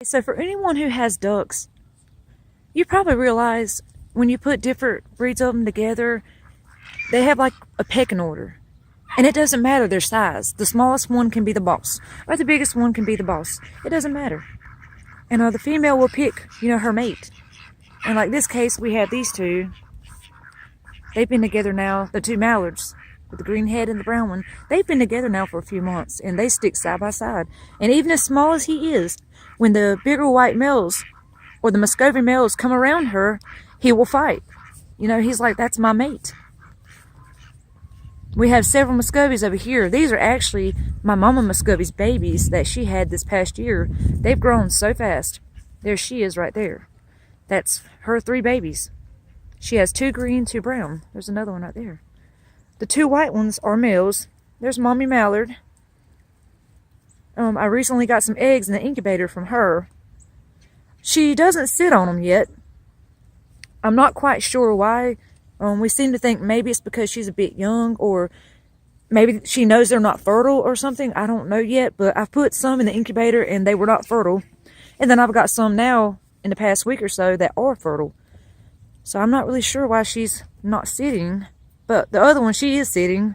So for anyone who has ducks, you probably realize when you put different breeds of them together, they have like a pecking order. And it doesn't matter their size. The smallest one can be the boss, or the biggest one can be the boss. It doesn't matter. And the female will pick, her mate. And like this case, we have these two. They've been together now, the two Mallards, with the green head and the brown one. They've been together now for a few months, and they stick side by side. And even as small as he is, when the bigger white males or the Muscovy males come around her, he will fight. He's like, that's my mate. We have several Muscoveys over here. These are actually my mama Muscovy's babies that she had this past year. They've grown so fast. There she is right there. That's her 3 babies. She has 2 green, 2 brown. There's another one right there. The 2 white ones are males. There's Mommy Mallard. I recently got some eggs in the incubator from her. She doesn't sit on them yet. I'm not quite sure why. We seem to think maybe it's because she's a bit young, or maybe she knows they're not fertile or something. I don't know yet, but I've put some in the incubator and they were not fertile. And then I've got some now in the past week or so that are fertile. So I'm not really sure why she's not sitting. But the other one, she is sitting.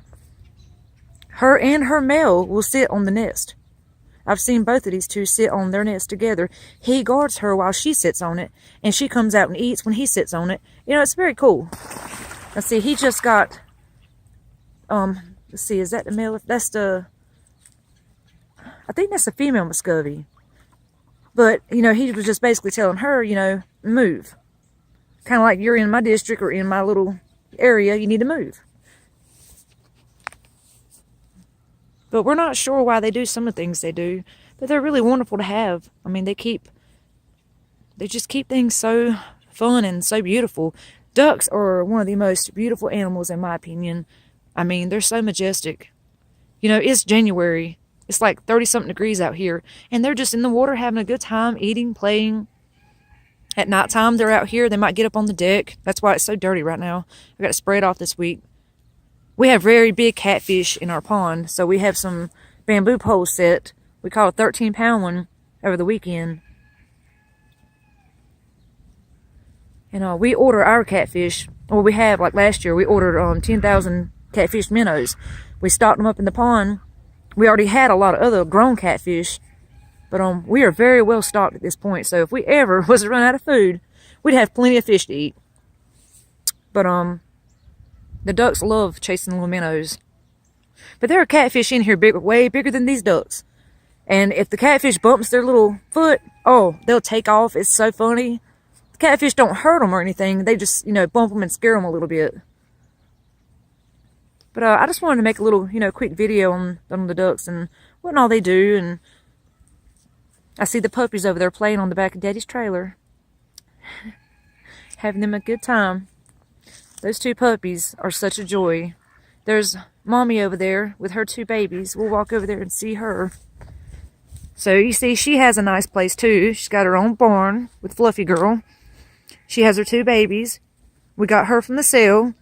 Her and her male will sit on the nest. I've seen both of these two sit on their nest together. He guards her while she sits on it, and she comes out and eats when he sits on it. It's very cool. Let's see, he just got, let's see, is that the male? That's I think that's a female Muscovy. But, he was just basically telling her, move. Kind of like you're in my district or in my little area, you need to move. But we're not sure why they do some of the things they do. But they're really wonderful to have. I mean, they just keep things so fun and so beautiful. Ducks are one of the most beautiful animals in my opinion. I mean, they're so majestic. It's January. It's like 30-something degrees out here. And they're just in the water having a good time, eating, playing. At nighttime, they're out here. They might get up on the deck. That's why it's so dirty right now. I got to spray it off this week. We have very big catfish in our pond, so we have some bamboo poles set. We caught a 13-pound one over the weekend. And we order our catfish, or we have, like last year, we ordered 10,000 catfish minnows. We stocked them up in the pond. We already had a lot of other grown catfish, but we are very well stocked at this point. So if we ever was to run out of food, we'd have plenty of fish to eat. But the ducks love chasing little minnows. But there are catfish in here way bigger than these ducks. And if the catfish bumps their little foot, they'll take off. It's so funny. The catfish don't hurt them or anything. They just, bump them and scare them a little bit. But I just wanted to make a little, quick video on the ducks and what all they do. And I see the puppies over there playing on the back of Daddy's trailer. Having them a good time. Those 2 puppies are such a joy. There's Mommy over there with her 2 babies. We'll walk over there and see her. So you see, she has a nice place too. She's got her own barn with Fluffy Girl. She has her 2 babies. We got her from the sale.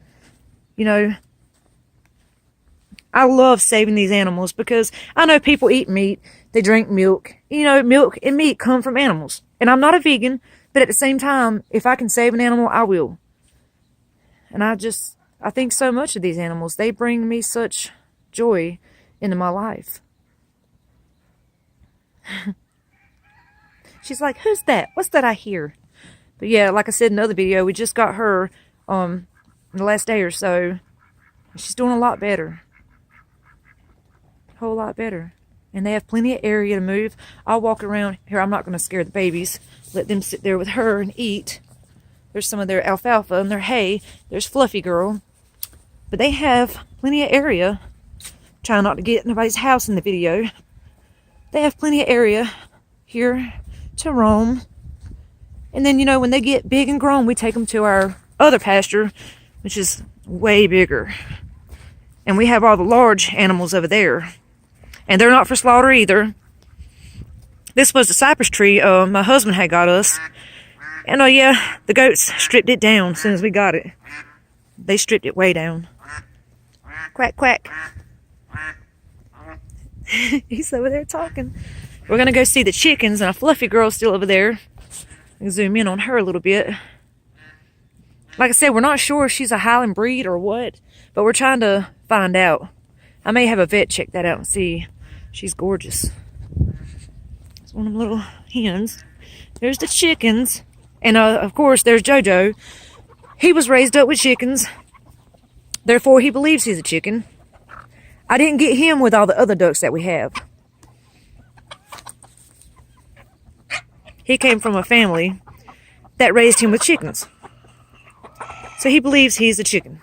I love saving these animals because I know people eat meat. They drink milk. Milk and meat come from animals. And I'm not a vegan, but at the same time, if I can save an animal, I will. And I think so much of these animals. They bring me such joy into my life. She's like, who's that? What's that I hear? But yeah, like I said in the other video, we just got her in the last day or so. She's doing a lot better. A whole lot better. And they have plenty of area to move. I'll walk around here. I'm not going to scare the babies. Let them sit there with her and eat. There's some of their alfalfa and their hay. There's Fluffy Girl. But they have plenty of area. Trying not to get nobody's house in the video. They have plenty of area here to roam. And then, when they get big and grown, we take them to our other pasture, which is way bigger. And we have all the large animals over there. And they're not for slaughter either. This was the cypress tree my husband had got us. And yeah, the goats stripped it down as soon as we got it. They stripped it way down. Quack, quack. He's over there talking. We're gonna go see the chickens, and a fluffy girl's still over there. I can zoom in on her a little bit. Like I said, we're not sure if she's a Highland breed or what, but we're trying to find out. I may have a vet check that out and see. She's gorgeous. It's one of them little hens. There's the chickens. And of course, there's Jojo. He was raised up with chickens. Therefore, he believes he's a chicken. I didn't get him with all the other ducks that we have. He came from a family that raised him with chickens. So he believes he's a chicken.